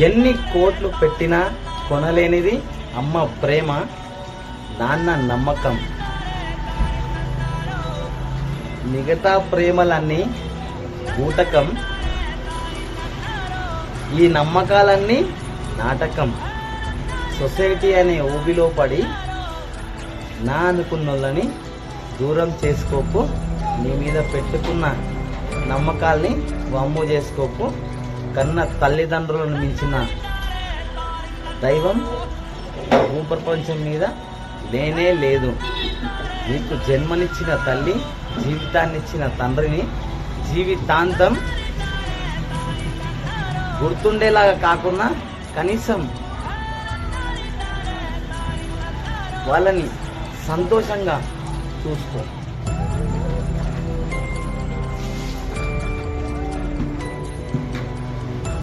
ఎన్ని కోట్లు పెట్టినా కొనలేనిది అమ్మ ప్రేమ, నాన్న నమ్మకం. మిగతా ప్రేమలన్నీ బూటకం, ఈ నమ్మకాలన్నీ నాటకం. సొసైటీ అనే ఊబిలో పడి నా అనుకున్నోళ్ళని దూరం చేసుకోకు. నీ మీద పెట్టుకున్న నమ్మకాల్ని వమ్ము చేసుకోకు. కన్న తల్లిదండ్రులను మించిన దైవం భూప్రపంచం మీద లేనే లేదు. నీకు జన్మనిచ్చిన తల్లి, జీవితాన్నిచ్చిన తండ్రిని జీవితాంతం గుర్తుండేలాగా కాకుండా కనీసం వాళ్ళని సంతోషంగా చూసుకో.